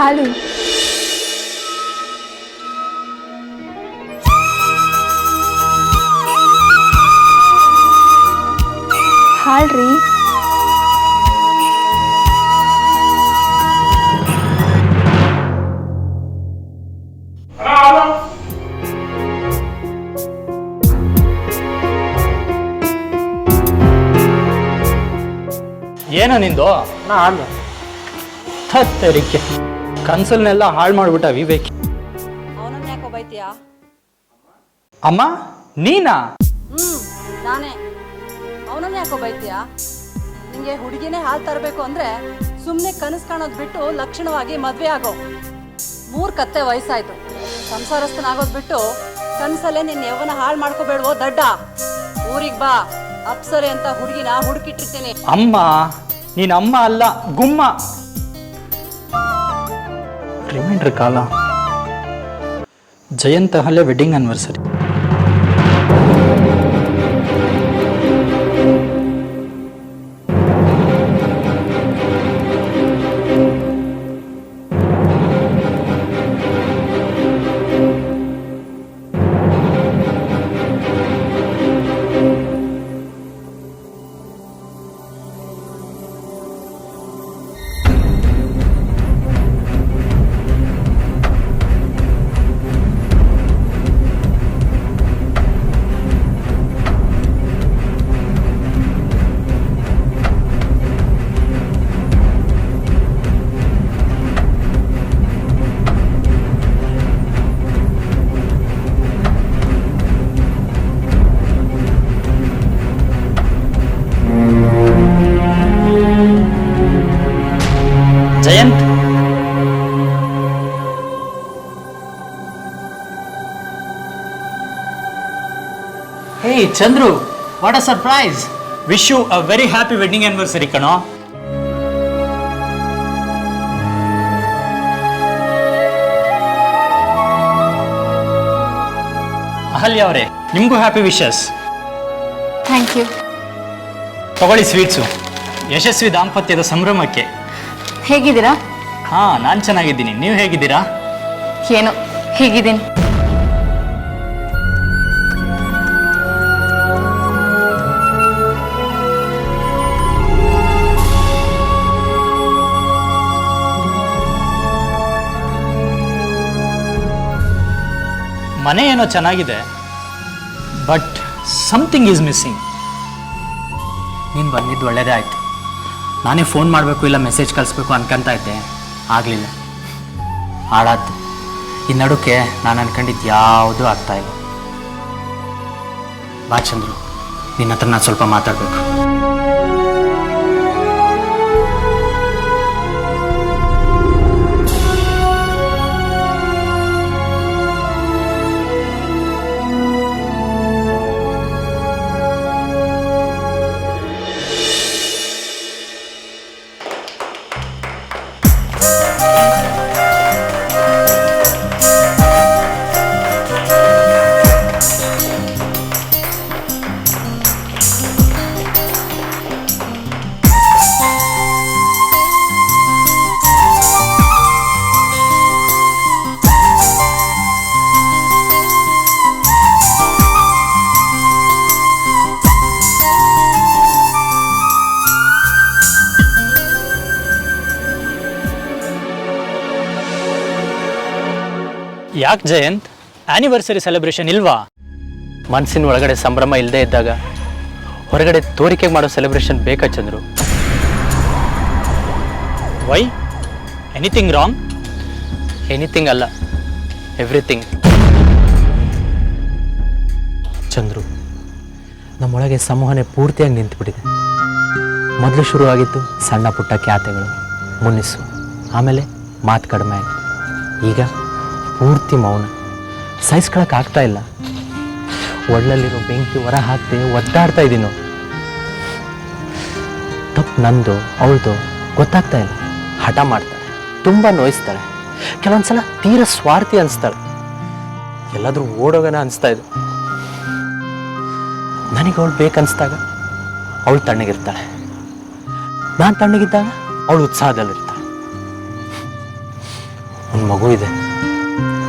ಹಾಳಿ. ಹಾಳ್ರಿ. ಏನೋ ನಿಂದು? ನಾ ಅಲ್ಲ ಹತ್ತರಿಕೆ ಕನ್ಸಲ್ನೆಲ್ಲ ಹಾಳು ಮಾಡ್ಬಿಟ್ಟ ವಿವೇಕ್. ಅವನನ್ನ ಯಾಕೋ ಬೈತೀಯಾ? ಅಮ್ಮ ನೀನಾ? ನಾನೇ. ಅವನನ್ನ ಯಾಕೋ ಬೈತೀಯಾ? ನಿಂಗೆ ಹುಡುಗಿನೇ ಹಾಲು ತರಬೇಕು ಅಂದ್ರೆ ಸುಮ್ಮನೆ ಕನಸು ಕಾಣೋದು ಬಿಟ್ಟು ಲಕ್ಷಣವಾಗಿ ಮದ್ವೆ ಆಗೋ. 3 ಕತ್ತೆ ವಯಸ್ಸಾಯ್ತು. ಸಂಸಾರಸ್ಥನಾಗೋದು ಬಿಟ್ಟು ಕನಸಲ್ಲೇ ನಿನ್ನ ಯವ್ವನ ಹಾಳು ಮಾಡ್ಕೋಬೇಡ್ವೋ ದಡ್ಡ. ಊರಿಗೆ ಬಾ, ಅಪ್ಸರೆ ಅಂತ ಹುಡುಗಿನ ಹುಡುಕಿಟ್ಟಿರ್ತೀನಿ. ಅಮ್ಮ ನೀನ್ ಅಮ್ಮ ಅಲ್ಲ, ಗುಮ್ಮ. ರಿಮೈಂಡರ್ ಕಾಲ ಜಯಂತ್ ಹಲ್ಲೆ wedding anniversary. Jayanth, hey Chandru, what a surprise. Wish you a very happy wedding anniversary ಕಣೋ. ಅಹಲ್ಯ ಅವರೇ, ನಿಮಗೂ ಹ್ಯಾಪಿ ವಿಶಸ್. Thank you. ತಗೊಳ್ಳಿ ಸ್ವೀಟ್ಸು. ಯಶಸ್ವಿ ದಾಂಪತ್ಯದ ಸಂಭ್ರಮಕ್ಕೆ. ಹೇಗಿದ್ದೀರಾ? ಹಾ, ನಾನು ಚೆನ್ನಾಗಿದ್ದೀನಿ. ನೀವು ಹೇಗಿದ್ದೀರಾ? ಏನೋ ಹೀಗಿದ್ದೀನಿ. ಮನೆ ಏನೋ ಚೆನ್ನಾಗಿದೆ, ಬಟ್ ಸಮಥಿಂಗ್ ಈಸ್ ಮಿಸ್ಸಿಂಗ್. ನೀನು ಬಂದಿದ್ದು ಒಳ್ಳೇದೇ ಆಯಿತು. ನಾನೇ ಫೋನ್ ಮಾಡಬೇಕು ಇಲ್ಲ ಮೆಸೇಜ್ ಕಳಿಸ್ಬೇಕು ಅನ್ಕೊಂತ ಇದ್ದೆ, ಆಗಲಿಲ್ಲ. ಹಾಳಾದ್ದು. ಈ ನಡುಕ್ಕೆ ನಾನು ಅನ್ಕೊಂಡಿದ್ದು ಯಾವುದೂ ಆಗ್ತಾಯಿಲ್ಲ. ಬಾ ಚಂದ್ರು, ನಿನ್ನ ಹತ್ರ ನಾನು ಸ್ವಲ್ಪ ಮಾತಾಡಬೇಕು. ಯಾಕೆ ಜಯಂತ್, ಆನಿವರ್ಸರಿ ಸೆಲೆಬ್ರೇಷನ್ ಇಲ್ವಾ? ಮನಸ್ಸಿನ ಒಳಗಡೆ ಸಂಭ್ರಮ ಇಲ್ಲದೆ ಇದ್ದಾಗ ಹೊರಗಡೆ ತೋರಿಕೆ ಮಾಡೋ ಸೆಲೆಬ್ರೇಷನ್ ಬೇಕಾ Chandru? Why? Anything wrong? Anything ಅಲ್ಲ, ಎವ್ರಿಥಿಂಗ್. ಚಂದ್ರು, ನಮ್ಮೊಳಗೆ ಸಂವಹನೆ ಪೂರ್ತಿಯಾಗಿ ನಿಂತುಬಿಟ್ಟಿದೆ. ಮೊದಲು ಶುರುವಾಗಿತ್ತು ಸಣ್ಣ ಪುಟ್ಟ ಖ್ಯಾತೆಗಳು, ಮುನಿಸು, ಆಮೇಲೆ ಮಾತು ಕಡಿಮೆ ಆಯಿತು. ಈಗ ಪೂರ್ತಿ ಮೌನ. ಸಹಿಸ್ಕೊಳಕ್ಕಾಗ್ತಾ ಇಲ್ಲ. ಒಳ್ಳಲ್ಲಿರೋ ಬೆಂಕಿ ಹೊರ ಹಾಕದೆ ಒದ್ದಾಡ್ತಾ ಇದ್ದೀನೋ. ತಪ್ಪು ನಂದು ಅವಳದು ಗೊತ್ತಾಗ್ತಾ ಇಲ್ಲ. ಹಠ ಮಾಡ್ತಾಳೆ, ತುಂಬ ನೋಯಿಸ್ತಾಳೆ, ಕೆಲವೊಂದ್ಸಲ ತೀರ ಸ್ವಾರ್ಥಿ ಅನಿಸ್ತಾಳೆ. ಎಲ್ಲಾದರೂ ಓಡೋಗೋಣ ಅನಿಸ್ತಾ ಇದೆ. ನನಗೆ ಅವಳು ಬೇಕನ್ನಿಸ್ದಾಗ ಅವಳು ತಣ್ಣಗಿರ್ತಾಳೆ, ನಾನು ತಣ್ಣಗಿದ್ದಾಗ ಅವಳು ಉತ್ಸಾಹದಲ್ಲಿರ್ತಾಳೆ. ಒಂದು ಮಗು ಇದೆ,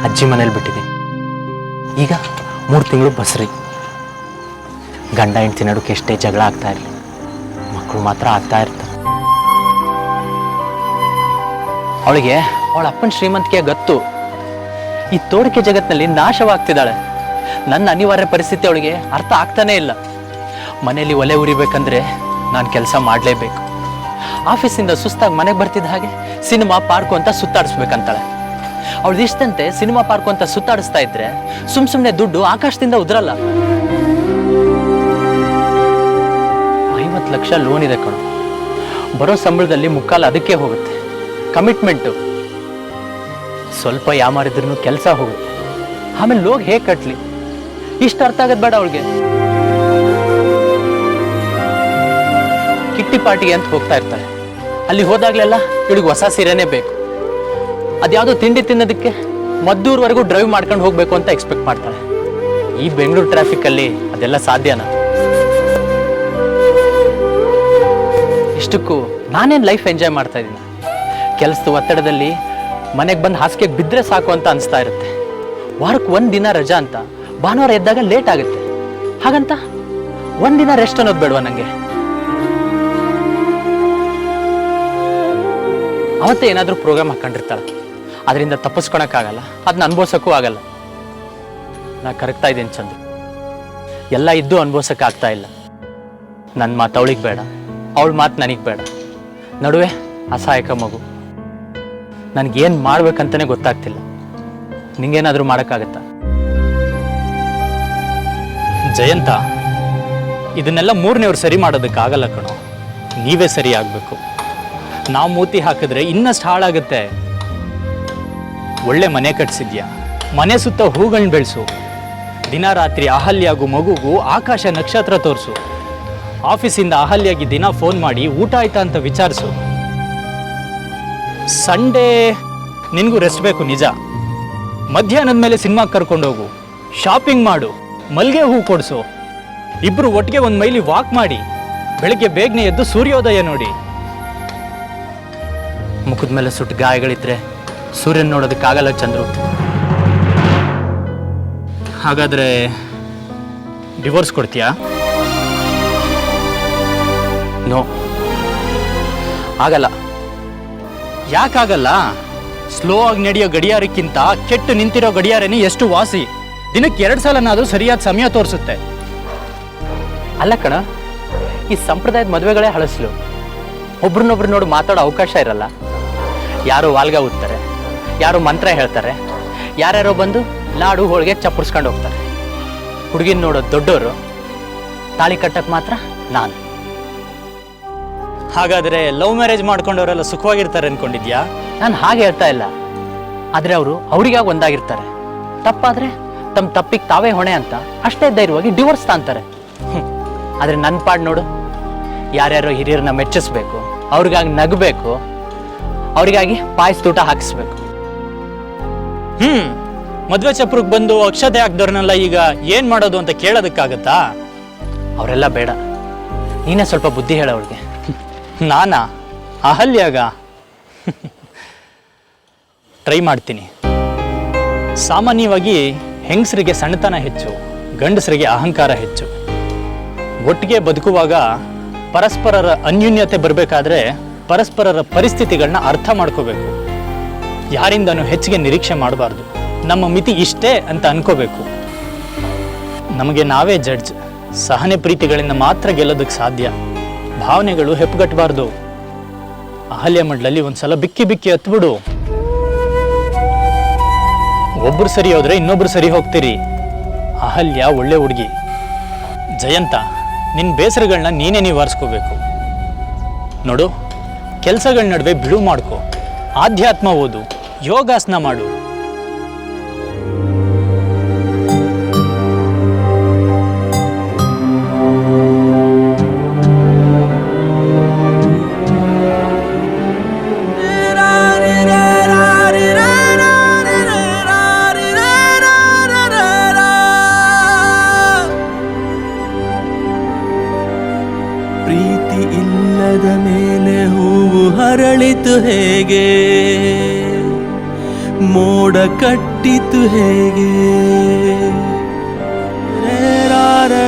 ಅಜ್ಜಿ ಮನೇಲಿ ಬಿಟ್ಟಿದ್ದೀನಿ. ಈಗ 3 ತಿಂಗಳು ಬಸ್ರಿ. ಗಂಡ ಹೆಂಡ್ತಿ ನಡುಕ್ಕೆ ಎಷ್ಟೇ ಜಗಳ ಆಗ್ತಾ ಇರಲಿ, ಮಕ್ಕಳು ಮಾತ್ರ ಆಗ್ತಾ ಇರ್ತಾರೆ. ಅವಳಿಗೆ ಅವಳ ಅಪ್ಪನ ಶ್ರೀಮಂತಿಕೆ ಗೊತ್ತು. ಈ ತೋಡಿಕೆ ಜಗತ್ತಿನಲ್ಲಿ ನಾಶವಾಗ್ತಿದ್ದಾಳೆ. ನನ್ನ ಅನಿವಾರ್ಯ ಪರಿಸ್ಥಿತಿ ಅವಳಿಗೆ ಅರ್ಥ ಆಗ್ತಾನೇ ಇಲ್ಲ. ಮನೆಯಲ್ಲಿ ಒಲೆ ಉರಿಬೇಕಂದ್ರೆ ನಾನು ಕೆಲಸ ಮಾಡಲೇಬೇಕು. ಆಫೀಸಿಂದ ಸುಸ್ತಾಗಿ ಮನೆಗೆ ಬರ್ತಿದ್ದ ಹಾಗೆ ಸಿನಿಮಾ ಪಾರ್ಕು ಅಂತ ಸುತ್ತಾಡಿಸ್ಬೇಕಂತಾಳೆ. ಅವಳು ಇಷ್ಟಂತೆ ಸಿನಿಮಾ ಪಾರ್ಕು ಅಂತ ಸುತ್ತಾಡಿಸ್ತಾ ಇದ್ರೆ ಸುಮ್ಮನೆ ದುಡ್ಡು ಆಕಾಶದಿಂದ ಉದ್ರಲ್ಲ. 50 ಲಕ್ಷ ಲೋನ್ ಇದೆ ಕಣೋ. ಬರೋ ಸಂಬಳದಲ್ಲಿ ಮುಕ್ಕಾಲು ಅದಕ್ಕೆ ಹೋಗುತ್ತೆ. ಕಮಿಟ್ಮೆಂಟು. ಸ್ವಲ್ಪ ಯಾಮಾರಿದ್ರೂ ಕೆಲಸ ಹೋಗುತ್ತೆ. ಆಮೇಲೆ ಲೋಗ್ ಹೇಗೆ ಕಟ್ಲಿ? ಇಷ್ಟು ಅರ್ಥ ಆಗೋದು ಬೇಡ ಅವಳಿಗೆ. ಕಿಟ್ಟಿ ಪಾರ್ಟಿಗೆ ಅಂತ ಹೋಗ್ತಾ ಇರ್ತಾಳೆ. ಅಲ್ಲಿ ಹೋದಾಗ್ಲೆಲ್ಲ ಇವಳಿಗೆ ಹೊಸ ಸೀರೆನೇ ಬೇಕು. ಅದ್ಯಾವುದೋ ತಿಂಡಿ ತಿನ್ನೋದಕ್ಕೆ ಮದ್ದೂರ್ವರೆಗೂ ಡ್ರೈವ್ ಮಾಡ್ಕೊಂಡು ಹೋಗ್ಬೇಕು ಅಂತ ಎಕ್ಸ್ಪೆಕ್ಟ್ ಮಾಡ್ತಾಳೆ. ಈ ಬೆಂಗಳೂರು ಟ್ರಾಫಿಕಲ್ಲಿ ಅದೆಲ್ಲ ಸಾಧ್ಯನಾ? ಇಷ್ಟಕ್ಕೂ ನಾನೇನು ಲೈಫ್ ಎಂಜಾಯ್ ಮಾಡ್ತಾ ಇದ್ದೀನಿ. ಕೆಲಸದ ಒತ್ತಡದಲ್ಲಿ ಮನೆಗೆ ಬಂದು ಹಾಸಿಗೆಗೆ ಬಿದ್ದರೆ ಸಾಕು ಅಂತ ಅನಿಸ್ತಾ ಇರುತ್ತೆ. ವಾರಕ್ಕೆ 1 ದಿನ ರಜಾ ಅಂತ ಭಾನುವಾರ ಎದ್ದಾಗ ಲೇಟ್ ಆಗುತ್ತೆ. ಹಾಗಂತ 1 ದಿನ ರೆಸ್ಟ್ ಅನ್ನೋದು ಬೇಡವಾ ನನಗೆ? ಅವತ್ತೇ ಏನಾದರೂ ಪ್ರೋಗ್ರಾಮ್ ಹಾಕೊಂಡಿರ್ತಾಳೆ. ಅದರಿಂದ ತಪ್ಪಿಸ್ಕೊಳಕ್ಕಾಗಲ್ಲ, ಅದನ್ನ ಅನುಭವಿಸೋಕ್ಕೂ ಆಗಲ್ಲ. ನಾ ಕರಗ್ತಾ ಇದ್ದೀನಿ ಚಂದ್ರು. ಎಲ್ಲ ಇದ್ದು ಅನುಭವಿಸೋಕ್ಕಾಗ್ತಾ ಇಲ್ಲ. ನನ್ನ ಮಾತು ಅವಳಿಗೆ ಬೇಡ, ಅವಳ ಮಾತು ನನಗೆ ಬೇಡ. ನಡುವೆ ಅಸಹಾಯಕ ಮಗು. ನನಗೇನು ಮಾಡ್ಬೇಕಂತಲೇ ಗೊತ್ತಾಗ್ತಿಲ್ಲ. ನಿಂಗೇನಾದರೂ ಮಾಡೋಕ್ಕಾಗತ್ತಾ? ಜಯಂತ, ಇದನ್ನೆಲ್ಲ 3ನೇವ್ರು ಸರಿ ಮಾಡೋದಕ್ಕಾಗಲ್ಲ ಕಣೋ. ನೀವೇ ಸರಿ ಆಗಬೇಕು. ನಾವು ಮೂತಿ ಹಾಕಿದ್ರೆ ಇನ್ನಷ್ಟು ಹಾಳಾಗುತ್ತೆ. ಒಳ್ಳೆ ಮನೆ ಕಟ್ಸಿದ್ಯಾ, ಮನೆ ಸುತ್ತ ಹೂಗಳನ್ನ ಬೆಳೆಸು. ದಿನ ರಾತ್ರಿ ಅಹಲ್ಯಾಗೂ ಮಗುಗೂ ಆಕಾಶ ನಕ್ಷತ್ರ ತೋರಿಸು. ಆಫೀಸಿಂದ ಅಹಲ್ಯಾಗಿ ದಿನ ಫೋನ್ ಮಾಡಿ ಊಟ ಆಯ್ತಾ ಅಂತ ವಿಚಾರಿಸು. ಸಂಡೇ ನಿನಗೂ ರೆಸ್ಟ್ ಬೇಕು ನಿಜ. ಮಧ್ಯಾಹ್ನದ ಮೇಲೆ ಸಿನಿಮಾಗೆ ಕರ್ಕೊಂಡೋಗು, ಶಾಪಿಂಗ್ ಮಾಡು, ಮಲ್ಲಿಗೆ ಹೂ ಕೊಡಿಸು. ಇಬ್ಬರು ಒಟ್ಟಿಗೆ 1 ಮೈಲಿ ವಾಕ್ ಮಾಡಿ, ಬೆಳಗ್ಗೆ ಬೇಗನೆ ಎದ್ದು ಸೂರ್ಯೋದಯ ನೋಡಿ. ಮುಖದ ಮೇಲೆ ಸುಟ್ಟು ಗಾಯಗಳಿದ್ರೆ ಸೂರ್ಯನ ನೋಡೋದಕ್ಕಾಗಲ್ಲ ಚಂದ್ರು. ಹಾಗಾದ್ರೆ ಡಿವೋರ್ಸ್ ಕೊಡ್ತೀಯಾ? ನೋ, ಆಗಲ್ಲ. ಯಾಕಾಗಲ್ಲ? ಸ್ಲೋ ಆಗಿ ನಡೆಯೋ ಗಡಿಯಾರಕ್ಕಿಂತ ಕೆಟ್ಟು ನಿಂತಿರೋ ಗಡಿಯಾರನೇ ಎಷ್ಟು ವಾಸಿ. ದಿನಕ್ಕೆ 2 ಸಲನಾದರೂ ಸರಿಯಾದ ಸಮಯ ತೋರಿಸುತ್ತೆ. ಅಲ್ಲ ಕಣ, ಈ ಸಂಪ್ರದಾಯದ ಮದುವೆಗಳೇ ಹಳಸ್ಲು. ಒಬ್ರನ್ನೊಬ್ರು ನೋಡಿ ಮಾತಾಡೋ ಅವಕಾಶ ಇರಲ್ಲ. ಯಾರು ವಾಲ್ಗ ಊದ್ತಾರೆ, ಯಾರು ಮಂತ್ರ ಹೇಳ್ತಾರೆ, ಯಾರ್ಯಾರೋ ಬಂದು ಲಾಡು ಹೋಳಿಗೆ ಚಪ್ಪರ್ಸ್ಕೊಂಡು ಹೋಗ್ತಾರೆ. ಹುಡುಗಿನ ನೋಡೋದು ದೊಡ್ಡವರು, ತಾಳಿ ಕಟ್ಟಕ್ಕೆ ಮಾತ್ರ ನಾನು. ಹಾಗಾದ್ರೆ ಲವ್ ಮ್ಯಾರೇಜ್ ಮಾಡ್ಕೊಂಡವರೆಲ್ಲ ಸುಖವಾಗಿರ್ತಾರೆ ಅನ್ಕೊಂಡಿದ್ಯಾ? ನಾನು ಹಾಗೆ ಹೇಳ್ತಾ ಇಲ್ಲ. ಆದರೆ ಅವರು ಅವರಿಗಾಗಿ ಒಂದಾಗಿರ್ತಾರೆ. ತಪ್ಪಾದರೆ ತಮ್ಮ ತಪ್ಪಿಗೆ ತಾವೇ ಹೊಣೆ ಅಂತ ಅಷ್ಟೇ ಧೈರ್ಯವಾಗಿ ಡಿವೋರ್ಸ್ ತಾಂತಾರೆ. ಆದರೆ ನನ್ನ ಪಾಡ್ ನೋಡು, ಯಾರ್ಯಾರೋ ಹಿರಿಯರನ್ನ ಮೆಚ್ಚಿಸ್ಬೇಕು, ಅವ್ರಿಗಾಗಿ ನಗಬೇಕು, ಅವರಿಗಾಗಿ ಪಾಯಸದೂಟ ಹಾಕಿಸ್ಬೇಕು. ಮದ್ವೆ ಚಪ್ರಕ್ಕೆ ಬಂದು ಅಕ್ಷತೆ ಹಾಕ್ದವ್ರನ್ನೆಲ್ಲ ಈಗ ಏನ್ ಮಾಡೋದು ಅಂತ ಕೇಳೋದಕ್ಕಾಗತ್ತಾ? ಅವರೆಲ್ಲ ಬೇಡ, ನೀನೇ ಸ್ವಲ್ಪ ಬುದ್ಧಿ ಹೇಳ ಅವ್ರಿಗೆ. ನಾನಾ? ಅಹಲ್ಯಾಗ? ಟ್ರೈ ಮಾಡ್ತೀನಿ. ಸಾಮಾನ್ಯವಾಗಿ ಹೆಂಗಸರಿಗೆ ಸಣ್ಣತನ ಹೆಚ್ಚು, ಗಂಡಸರಿಗೆ ಅಹಂಕಾರ ಹೆಚ್ಚು. ಒಟ್ಟಿಗೆ ಬದುಕುವಾಗ ಪರಸ್ಪರರ ಅನ್ಯೂನ್ಯತೆ ಬರಬೇಕಾದ್ರೆ ಪರಸ್ಪರರ ಪರಿಸ್ಥಿತಿಗಳನ್ನ ಅರ್ಥ ಮಾಡ್ಕೋಬೇಕು. ಯಾರಿಂದನೂ ಹೆಚ್ಚಿಗೆ ನಿರೀಕ್ಷೆ ಮಾಡಬಾರ್ದು. ನಮ್ಮ ಮಿತಿ ಇಷ್ಟೇ ಅಂತ ಅನ್ಕೋಬೇಕು. ನಮಗೆ ನಾವೇ ಜಡ್ಜ್. ಸಹನೆ ಪ್ರೀತಿಗಳಿಂದ ಮಾತ್ರ ಗೆಲ್ಲೋದಕ್ಕೆ ಸಾಧ್ಯ. ಭಾವನೆಗಳು ಹೆಪ್ಪುಗಟ್ಟಬಾರ್ದು. ಅಹಲ್ಯ ಮಡ್ಲಲ್ಲಿ ಒಂದ್ಸಲ ಬಿಕ್ಕಿ ಬಿಕ್ಕಿ ಹತ್ಬಿಡು. ಒಬ್ರು ಸರಿ ಹೋದ್ರೆ ಇನ್ನೊಬ್ರು ಸರಿ ಹೋಗ್ತೀರಿ. ಅಹಲ್ಯ ಒಳ್ಳೆ ಹುಡುಗಿ. ಜಯಂತ, ನಿನ್ನ ಬೇಸರಗಳನ್ನ ನೀನೇ ನಿವಾರಿಸ್ಕೋಬೇಕು. ನೋಡು, ಕೆಲಸಗಳ ನಡುವೆ ಬಿಡು ಮಾಡ್ಕೊ. ಆಧ್ಯಾತ್ಮ ಓದು, ಯೋಗಾಸನ ಮಾಡು. ಪ್ರೀತಿ ಇಲ್ಲದ ಮೇಲೆ ಹೂವು ಹರಳಿತು ಹೇಗೆ? ಮೋಡ ಕಟ್ಟಿತು ಹೇಗೆ ರೇ ರಾ ರೇ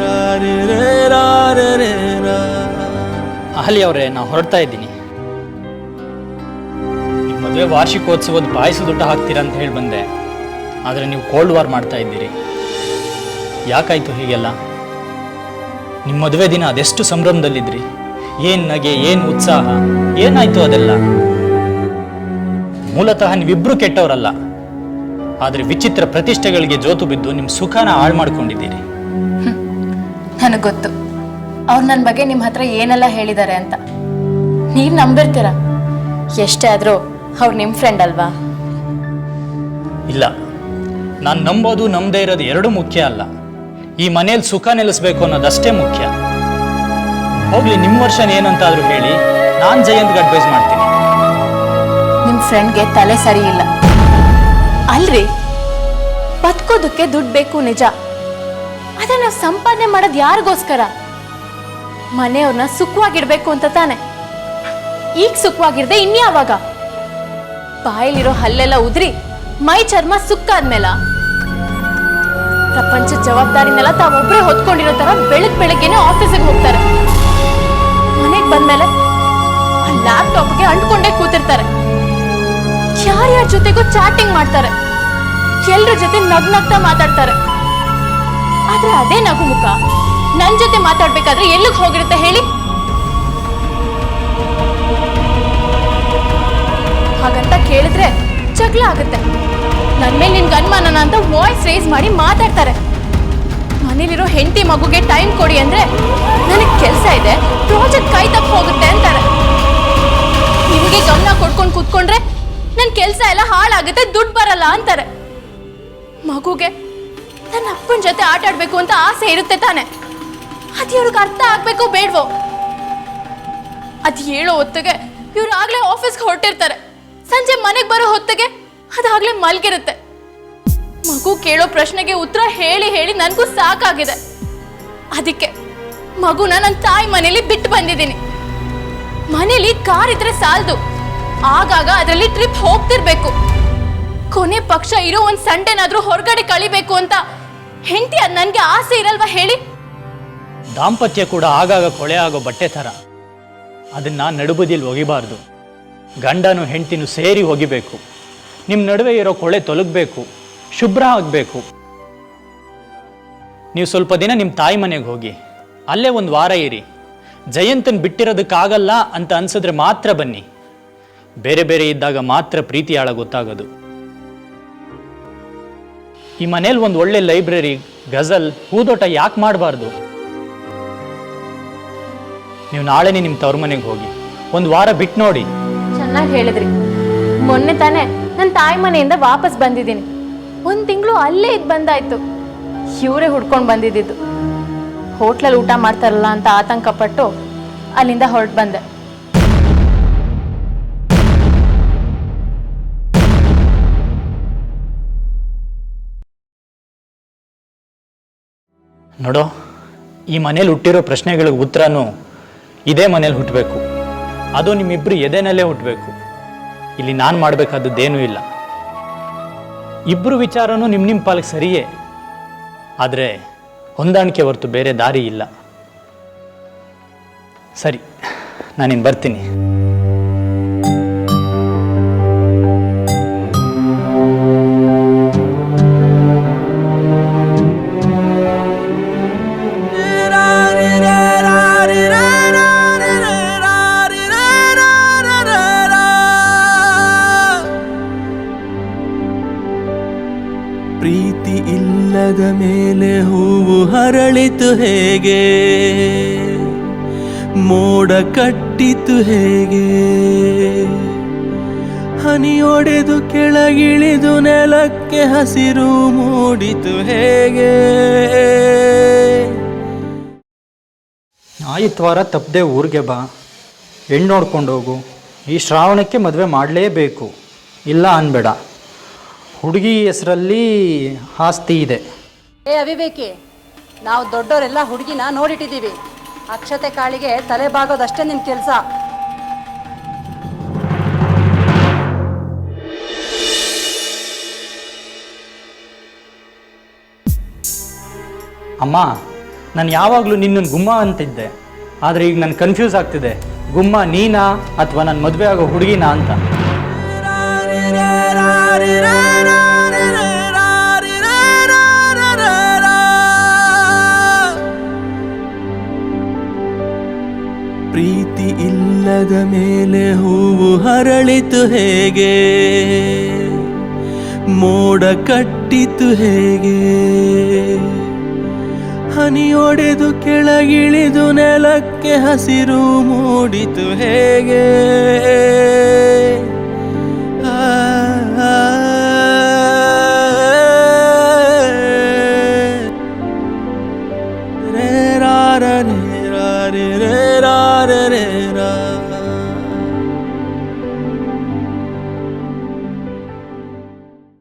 ರಾ ರೇ ರೇ ರಾ ರೇ ರೇ ರಾ. ಅಹಲ್ಯ ಅವರೇ, ನಾವು ಹೊರಡ್ತಾ ಇದ್ದೀನಿ. ನಿಮ್ಮ ಮದುವೆ ವಾರ್ಷಿಕೋತ್ಸವದ ಪಾಯಸದ ಊಟ ಹಾಕ್ತೀರಾ ಅಂತ ಹೇಳಿ ಬಂದೆ, ಆದರೆ ನೀವು ಕೋಲ್ಡ್ ವಾರ್ ಮಾಡ್ತಾ ಇದ್ದೀರಿ. ಯಾಕಾಯ್ತು ಹೀಗೆಲ್ಲ? ನಿಮ್ಮ ಮದುವೆ ದಿನ ಅದೆಷ್ಟು ಸಂಭ್ರಮದಲ್ಲಿದ್ರಿ, ಏನು ನಗೆ, ಏನು ಉತ್ಸಾಹ, ಏನಾಯ್ತು ಅದೆಲ್ಲ? ಮೂಲತಃ ನೀವಿಬ್ರು ಕೆಟ್ಟವರಲ್ಲ, ಆದರೆ ವಿಚಿತ್ರ ಪ್ರತಿಷ್ಠೆಗಳಿಗೆ ಜೋತು ಬಿದ್ದು ನಿಮ್ಮ ಸುಖನ ಹಾಳು ಮಾಡ್ಕೊಂಡಿದ್ದೀರಿ. ನನಗೆ ಗೊತ್ತು ಅವ್ರು ನನ್ನ ಬಗ್ಗೆ ನಿಮ್ಮ ಹತ್ರ ಏನೆಲ್ಲ ಹೇಳಿದ್ದಾರೆ ಅಂತ. ನೀವು ನಂಬಿರ್ತೀರ. ಎಷ್ಟೇ ಆದರೂ ಅವ್ರು ನಿಮ್ಮ ಫ್ರೆಂಡ್ ಅಲ್ವಾ? ಇಲ್ಲ, ನಾನು ನಂಬೋದು ನಂಬದೇ ಇರೋದು ಎರಡೂ ಮುಖ್ಯ ಅಲ್ಲ. ಈ ಮನೇಲಿ ಸುಖ ನೆಲೆಸ್ಬೇಕು ಅನ್ನೋದಷ್ಟೇ ಮುಖ್ಯ. ಹೋಗ್ಲಿ, ನಿಮ್ಮ ವರ್ಷನ್ ಏನಂತಾದ್ರೂ ಹೇಳಿ, ನಾನು ಜಯಂತ್ಗೆ ಅಡ್ವೈಸ್ ಮಾಡ್ತೀನಿ. ನಿಮ್ಮ ಫ್ರೆಂಡ್ಗೆ ತಲೆ ಸರಿ ಇಲ್ಲ ಅಲ್ರಿ. ಬದುಕೋದಕ್ಕೆ ದುಡ್ಡು ಬೇಕು ನಿಜ, ಆದ್ರೆ ನಾವು ಸಂಪಾದನೆ ಮಾಡೋದು ಯಾರಿಗೋಸ್ಕರ? ಮನೆಯವ್ರನ್ನ ಸುಖವಾಗಿಡ್ಬೇಕು ಅಂತ ತಾನೆ. ಈಗ ಸುಖವಾಗಿರ್ದೆ ಇನ್ಯಾವಾಗ? ಬಾಯಲ್ಲಿರೋ ಹಲ್ಲೆಲ್ಲ ಉದ್ರಿ ಮೈ ಚರ್ಮ ಸುಕ್ಕಾದ್ಮೇಲ ಪ್ರಪಂಚದ ಜವಾಬ್ದಾರಿನೆಲ್ಲ ತಾವೊಬ್ಬರೇ ಹೊತ್ಕೊಂಡಿರೋ ತರ ಬೆಳಗ್ಗೆನೆ ಆಫೀಸಿಗೆ ಹೋಗ್ತಾರೆ. ಮನೆಗೆ ಬಂದ್ಮೇಲೆ ಆ ಲ್ಯಾಪ್ಟಾಪ್ಗೆ ಅಂಟ್ಕೊಂಡೇ ಕೂತಿರ್ತಾರೆ. ಯಾರ್ಯಾರ ಜೊತೆಗೂ ಚಾಟಿಂಗ್ ಮಾಡ್ತಾರೆ, ಎಲ್ರ ಜೊತೆ ನಗ್ನಗ್ತಾ ಮಾತಾಡ್ತಾರೆ. ಆದ್ರೆ ಅದೇ ನಗು ಮುಖ ನನ್ ಜೊತೆ ಮಾತಾಡ್ಬೇಕಾದ್ರೆ ಎಲ್ಲಿಗೆ ಹೋಗಿರುತ್ತೆ ಹೇಳಿ? ಹಾಗಂತ ಕೇಳಿದ್ರೆ ಜಗಳ ಆಗುತ್ತೆ. ನನ್ ಮೇಲೆ ನಿನ್ಗೆ ಅನುಮಾನನ ಅಂತ ವಾಯ್ಸ್ ರೇಸ್ ಮಾಡಿ ಮಾತಾಡ್ತಾರೆ. ಮನೇಲಿರೋ ಹೆಂಡತಿ ಮಗುಗೆ ಟೈಮ್ ಕೊಡಿ ಅಂದ್ರೆ ನನಗೆ ಕೆಲಸ ಇದೆ, ಪ್ರಾಜೆಕ್ಟ್ ಕೈ ತಪ್ಪು ಹೋಗುತ್ತೆ ಅಂತಾರೆ. ನಿಮಗೆ ಗಮನ ಕೊಡ್ಕೊಂಡು ಕೂತ್ಕೊಂಡ್ರೆ ನನ್ನ ಕೆಲಸ ಎಲ್ಲ ಹಾಳಾಗುತ್ತೆ, ದುಡ್ಡು ಬರಲ್ಲ ಅಂತಾರೆ. ಮಗುಗೆ ನನ್ನ ಅಪ್ಪನ ಜೊತೆ ಆಟ ಆಡ್ಬೇಕು ಅಂತ ಆಸೆ ಇರುತ್ತೆ ತಾನೆ, ಅದು ಇವ್ರಿಗೆ ಅರ್ಥ ಆಗ್ಬೇಕು ಬೇಡ್ವೋ? ಅದ್ ಹೇಳೋ ಹೊತ್ತಿಗೆ ಇವ್ರು ಆಗ್ಲೇ ಆಫೀಸ್ಗೆ ಹೊರಟಿರ್ತಾರೆ. ಸಂಜೆ ಮನೆಗೆ ಬರೋ ಹೊತ್ತಿಗೆ ಅದಾಗ್ಲೇ ಮಲ್ಗಿರುತ್ತೆ. ಮಗು ಕೇಳೋ ಪ್ರಶ್ನೆಗೆ ಉತ್ತರ ಹೇಳಿ ಹೇಳಿ ನನಗೂ ಸಾಕಾಗಿದೆ. ಅದಕ್ಕೆ ಮಗುನ ನನ್ನ ತಾಯಿ ಮನೇಲಿ ಬಿಟ್ಟು ಬಂದಿದ್ದೀನಿ. ಮನೇಲಿ ಕಾರ್ ಇದ್ರೆ ಸಾಲದು, ಆಗಾಗ ಅದರಲ್ಲಿ ಟ್ರಿಪ್ ಹೋಗ್ತಿರ್ಬೇಕು. ಕೊನೆ ಪಕ್ಷ ಇರೋ ಒಂದ್ ಸಂಡೇನಾದ್ರೂ ಹೊರಗಡೆ ಕಳಿಬೇಕು ಅಂತ ಹೆಂಡತಿ ಅದ್ ನನ್ಗೆ ಆಸೆ ಇರಲ್ವಾ ಹೇಳಿ? ದಾಂಪತ್ಯ ಕೂಡ ಆಗಾಗ ಕೊಳೆ ಆಗೋ ಬಟ್ಟೆ ಥರ, ಅದನ್ನ ನಡುಬದಿಯಲ್ಲಿ ಒಗಿಬಾರ್ದು. ಗಂಡನು ಹೆಂಡತಿನೂ ಸೇರಿ ಒಗಿಬೇಕು. ನಿಮ್ಮ ನಡುವೆ ಇರೋ ಕೊಳೆ ತೊಲಗಬೇಕು, ಶುಭ್ರ ಆಗಬೇಕು. ನೀವು ಸ್ವಲ್ಪ ದಿನ ನಿಮ್ಮ ತಾಯಿ ಮನೆಗೆ ಹೋಗಿ, ಅಲ್ಲೇ ಒಂದು ವಾರ ಇರಿ. ಜಯಂತನ್ ಬಿಟ್ಟಿರೋದಕ್ಕಾಗಲ್ಲ ಅಂತ ಅನ್ಸಿದ್ರೆ ಮಾತ್ರ ಬನ್ನಿ. ಬೇರೆ ಬೇರೆ ಇದ್ದಾಗ ಮಾತ್ರ ಪ್ರೀತಿ ಆಳ ಗೊತ್ತಾಗೋದು. ಈ ಮನೇಲಿ ಒಂದು ಒಳ್ಳೆ ಲೈಬ್ರರಿ, ಗಜಲ್, ಹೂದೋಟ ಯಾಕೆ ಮಾಡಬಾರ್ದು? ನೀವು ನಾಳೆನೇ ನಿಮ್ಮ ತವ್ರ ಮನೆಗೆ ಹೋಗಿ ಒಂದು ವಾರ ಬಿಟ್ಟು ನೋಡಿ. ಚೆನ್ನಾಗಿ ಹೇಳಿದ್ರಿ. ಮೊನ್ನೆ ತಾನೇ ನನ್ನ ತಾಯಿ ಮನೆಯಿಂದ ವಾಪಸ್ ಬಂದಿದ್ದೀನಿ. 1 ತಿಂಗಳು ಅಲ್ಲೇ ಇದ್ದು ಬಂದಾಯ್ತು. ಇವರೇ ಹುಡ್ಕೊಂಡು ಬಂದಿದ್ದು. ಹೋಟ್ಲಲ್ಲಿ ಊಟ ಮಾಡ್ತಾರಲ್ಲ ಅಂತ ಆತಂಕ ಪಟ್ಟು ಅಲ್ಲಿಂದ ಹೊರಟು ಬಂದೆ. ನೋಡೋ, ಈ ಮನೇಲಿ ಹುಟ್ಟಿರೋ ಪ್ರಶ್ನೆಗಳಿಗೆ ಉತ್ತರನೂ ಇದೇ ಮನೇಲಿ ಹುಟ್ಟಬೇಕು. ಅದು ನಿಮ್ಮಿಬ್ರು ಎದೆನಲ್ಲೇ ಹುಟ್ಟಬೇಕು. ಇಲ್ಲಿ ನಾನು ಮಾಡಬೇಕಾದದ್ದೇನೂ ಇಲ್ಲ. ಇಬ್ಬರು ವಿಚಾರನೂ ನಿಮ್ಮ ಪಾಲಿಗೆ ಸರಿಯೇ, ಆದರೆ ಹೊಂದಾಣಿಕೆ ಹೊರತು ಬೇರೆ ದಾರಿ ಇಲ್ಲ. ಸರಿ, ನಾನಿನ್ನು ಬರ್ತೀನಿ. ಪ್ರೀತಿ ಇಲ್ಲದ ಮೇಲೆ ಹೂವು ಹರಳಿತು ಹೇಗೆ, ಮೋಡ ಕಟ್ಟಿತು ಹೇಗೆ, ಹನಿಯೊಡೆದು ಕೆಳಗಿಳಿದು ನೆಲಕ್ಕೆ ಹಸಿರು ಮೂಡಿತು ಹೇಗೆ. ಆಯಿತ್ವಾರ ತಪ್ಪದೆ ಊರಿಗೆ ಬಾ, ಹೆಣ್ಣು ನೋಡ್ಕೊಂಡು ಹೋಗು. ಈ ಶ್ರಾವಣಕ್ಕೆ ಮದುವೆ ಮಾಡಲೇಬೇಕು, ಇಲ್ಲ ಅನ್ಬೇಡ. ಹುಡುಗಿ ಹೆಸರಲ್ಲಿ ಆಸ್ತಿ ಇದೆ. ಏ ಅವಿವೇಕಿ, ನಾವು ದೊಡ್ಡವರೆಲ್ಲ ಹುಡುಗಿನ ನೋಡಿಟ್ಟಿದ್ದೀವಿ. ಅಕ್ಷತೆ ಕಾಳಿಗೆ ತಲೆ ಬಾಗೋದಷ್ಟೇ ನಿನ್ನ ಕೆಲಸ. ಅಮ್ಮ, ನಾನು ಯಾವಾಗಲೂ ನಿನ್ನನ್ನು ಗುಮ್ಮ ಅಂತಿದ್ದೆ, ಆದರೆ ಈಗ ನಾನು ಕನ್ಫ್ಯೂಸ್ ಆಗ್ತಿದೆ, ಗುಮ್ಮ ನೀನಾ ಅಥವಾ ನಾನು ಮದುವೆ ಆಗೋ ಹುಡುಗಿನಾ ಅಂತ. ಪ್ರೀತಿ ಇಲ್ಲದ ಮೇಲೆ ಹೂವು ಹರಳಿತು ಹೇಗೆ, ಮೋಡ ಕಟ್ಟಿತು ಹೇಗೆ, ಹನಿಯೊಡೆದು ಕೆಳಗಿಳಿದು ನೆಲಕ್ಕೆ ಹಸಿರು ಮೂಡಿತು ಹೇಗೆ.